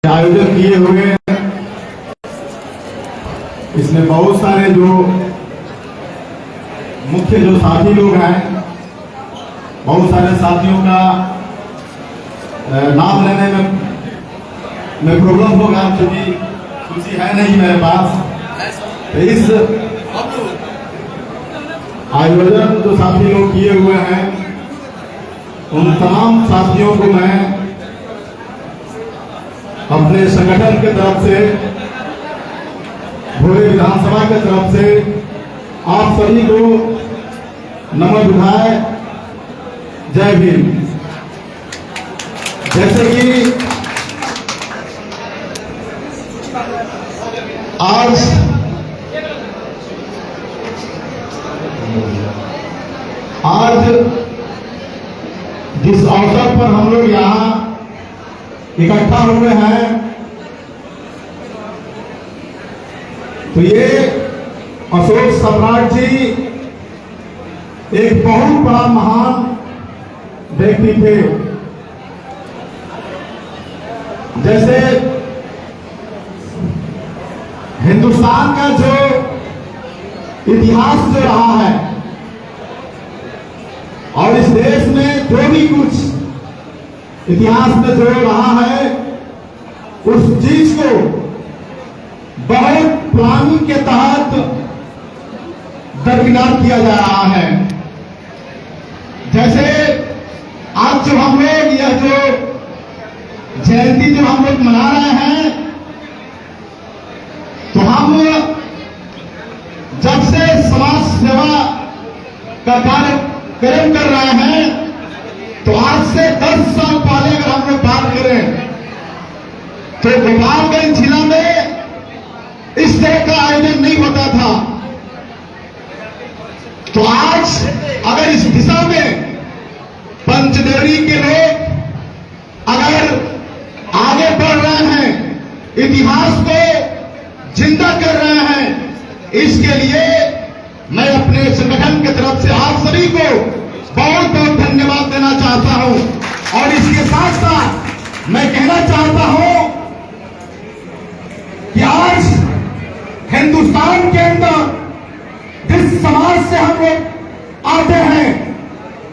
आयोजन किए हुए हैं। इसमें बहुत सारे जो मुख्य जो साथी लोग हैं, बहुत सारे साथियों का नाम लेने में प्रॉब्लम होगा क्योंकि सूची है नहीं मेरे पास। तो इस आयोजन जो साथी लोग किए हुए हैं उन तमाम साथियों को मैं अपने संगठन के तरफ से, भोरे विधानसभा के तरफ से आप सभी को नमन उठाए, जय भीम। जैसे कि आज जिस अवसर पर हम लोग यहाँ इकट्ठा हुए हैं, तो ये अशोक सम्राट जी एक बहुत बड़ा महान व्यक्ति थे। जैसे हिंदुस्तान का जो इतिहास जो रहा है और इस देश में जो भी कुछ इतिहास में जो रहा है, उस चीज को बहुत प्लानिंग के तहत दरकिनार किया जा रहा है। जैसे आज जो हम लोग यह जो जयंती जो हम लोग मना रहे हैं, तो हम जब से समाज सेवा का कार्यक्रम कर रहे हैं, तो आज से 10 साल पहले अगर हम लोग बात करें तो गोपालगंज जिला में इस तरह का आयोजन नहीं होता था। तो आज अगर इस दिशा में पंचदेवी के लोग अगर आगे बढ़ रहे हैं, इतिहास को जिंदा कर रहे हैं, इसके लिए मैं अपने संगठन की तरफ से आप सभी को बहुत बहुत धन्यवाद देना चाहता हूं। और इसके साथ साथ मैं कहना चाहता हूं कि आज हिंदुस्तान के अंदर जिस समाज से हम लोग आते हैं,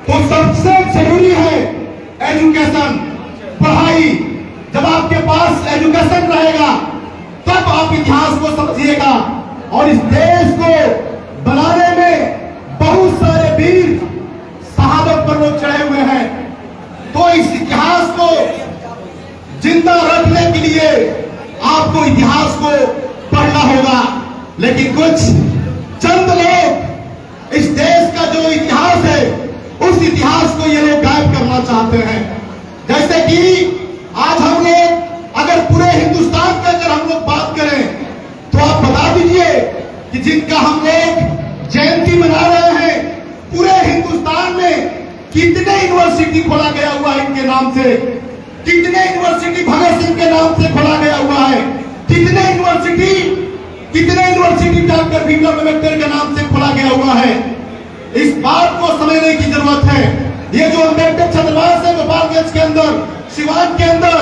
तो सबसे जरूरी है एजुकेशन, पढ़ाई। जब आपके पास एजुकेशन रहेगा तब आप इतिहास को समझिएगा। और इस देश को बनाने में बहुत सारे वीर शहादत पर लोग चढ़े हुए हैं, तो इस इतिहास को जिंदा रखने के लिए आपको इतिहास को पढ़ना होगा। लेकिन कुछ चंद लोग इस देश का जो इतिहास है, उस इतिहास को ये लोग गायब करना चाहते हैं। जैसे कि आज हम लोग अगर पूरे हिंदुस्तान की अगर हम लोग बात करें, तो आप बता दीजिए कि जिनका हम लोग जयंती मना रहे हैं, पूरे हिंदुस्तान में कितने यूनिवर्सिटी खोला गया हुआ है इनके नाम से, कितने यूनिवर्सिटी भगत सिंह के नाम से खोला गया हुआ है, कितने यूनिवर्सिटी डॉक्टर भीमराव अम्बेडकर के नाम से खोला गया हुआ है। इस बात को समझने की जरूरत है। ये जो अम्बेडकर छात्रावास है गोपालगंज के अंदर, सिवान के अंदर,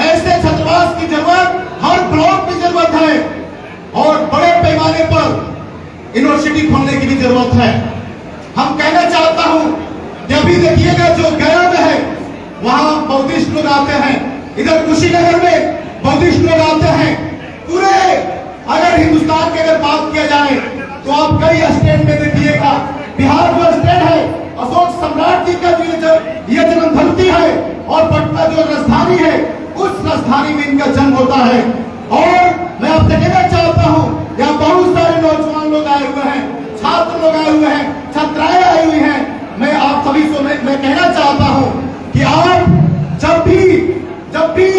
ऐसे छात्रावास की जरूरत हर ब्लॉक में जरूरत है और बड़े पैमाने पर यूनिवर्सिटी खोलने की भी जरूरत है। हम कहना चाहता हूं कि अभी देखिएगा जो गया में है, वहां बौद्धिस्ट लोग आते हैं, इधर कुशीनगर में बौद्धिस्ट लोग आते हैं। पूरे अगर हिंदुस्तान की अगर बात किया जाए तो आप कई स्टेट में देखिएगा, बिहार जो स्टेट है, अशोक सम्राट जी का ये जन्मधरती है, और पटना जो राजधानी है, उस राजधानी में इनका जन्म होता है। और मैं आपसे कहना चाहता हूं, यहाँ बहुत सारे नौजवान लोग आए हुए हैं, छात्र लोग आए हुए हैं, छात्राएं आई हुई हैं। मैं आप सभी को मैं कहना चाहता हूं कि आप जब भी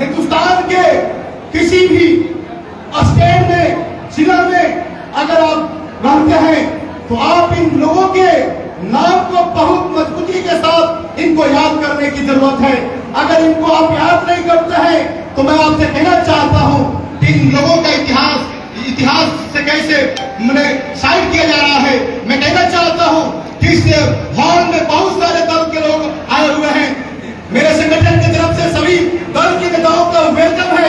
हिंदुस्तान के किसी भी स्टेट में, जिला में अगर आप रहते हैं, तो आप इन लोगों के नाम को बहुत मजबूती के साथ इनको याद करने की जरूरत है। अगर इनको आप याद नहीं करते हैं, तो मैं आपसे कहना चाहता हूं कि इन लोगों का इतिहास से कैसे साइड किया जा रहा है। मैं कहना चाहता हूं कि इस हॉल में बहुत सारे दल के लोग आए हुए हैं। मेरे संगठन की तरफ से सभी दल के नेताओं का वेलकम है।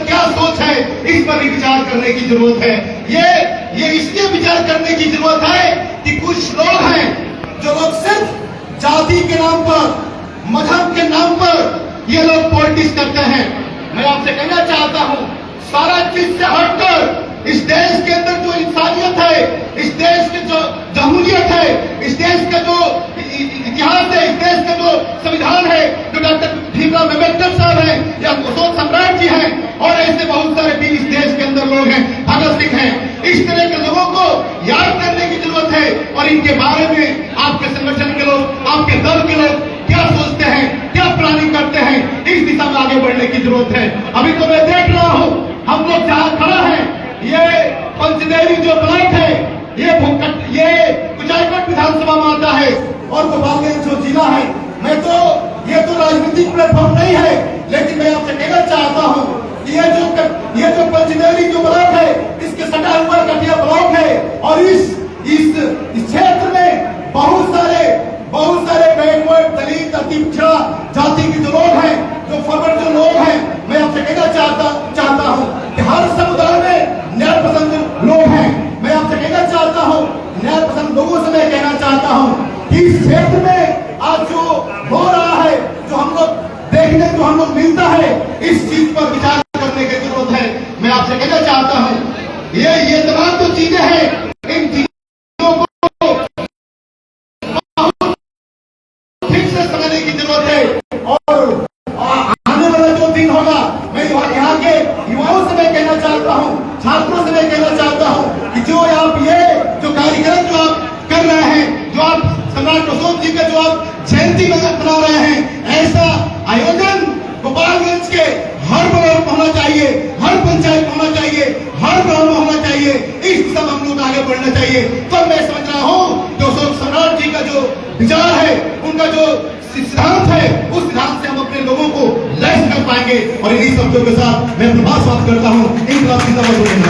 क्या सोच है, इस पर भी विचार करने की जरूरत है। ये इसलिए विचार करने की जरूरत है कि कुछ लोग हैं जो लोग सिर्फ जाति के नाम पर, मजहब के नाम पर ये लोग पॉलिटिक्स करते हैं। मैं आपसे कहना चाहता हूं, सारा चीज से हटकर इस देश के अंदर जो इंसानियत है, इस देश की जो जमहूरियत है, इस देश का जो इतिहास है, इस देश का जो संविधान है, जो डॉक्टर भीमराव अम्बेडकर साहब हैं या अशोक सम्राट जी हैं और ऐसे बहुत सारे भी इस देश के अंदर लोग हैं, भगत सिंह हैं, इस तरह के लोगों को याद करने की जरूरत है। और इनके बारे में आपके संगठन के लोग, आपके दल के लोग क्या सोचते हैं, क्या प्लानिंग करते हैं, इस दिशा में आगे बढ़ने की जरूरत है। अभी तो मैं देख रहा हूं, हम लोग जहां खड़ा है, ये पंचदेवी जो ब्लॉक है, ये कुचायकोट विधानसभा में आता है और गोपालगंज जो जिला है। ये तो राजनीतिक प्लेटफॉर्म नहीं है, लेकिन मैं आपसे कहना चाहता हूं कि ये जो पंचदेवी जो ब्लॉक है, इसके सटा हुआ कटिया ब्लॉक है और इस क्षेत्र में बहुत सारे बैकवर्ड, दलित, अति पिछड़ा जाति के जो लोग हैं, जो फॉरवर्ड जो लोग हैं, मैं आपसे कहना चाहता हूं कि हर समुदाय में न्याय पसंद लोग हैं। मैं आपसे कहना चाहता हूं, न्याय पसंद लोगों से मैं कहना चाहता हूं कि इस क्षेत्र में आज जो हो रहा है, जो हम लोग मिलता है, इस चीज पर विचार करने की जरूरत है। मैं आपसे कहना चाहता हूं, ये तमाम जो चीजें हैं, इन चीजों को ठीक से समझने की जरूरत है। और आने वाला जो दिन होगा, मैं यहाँ के युवाओं से मैं कहना चाहता हूँ, छात्रों से मैं कहना चाहता हूँ कि जो आप ये जो कार्यक्रम जो आप कर रहे हैं, जो आप सम्राट अशोक जी का जो आप जयंती मना रहे हैं, ऐसा आयोजन गोपालगंज के हर ब्लॉक में होना चाहिए, हर पंचायत में होना चाहिए, हर गांव में होना चाहिए। इस दिशा में हम लोग आगे बढ़ना चाहिए। तो मैं समझ रहा हूँ जो अशोक सम्राट जी का जो विचार है, उनका जो सिद्धांत है, उस सिद्धांत से हम अपने लोगों को लैस कर पाएंगे। और इन्हीं शब्दों के साथ मैं अपना बात करता हूँ। इंकलाब जिंदाबाद।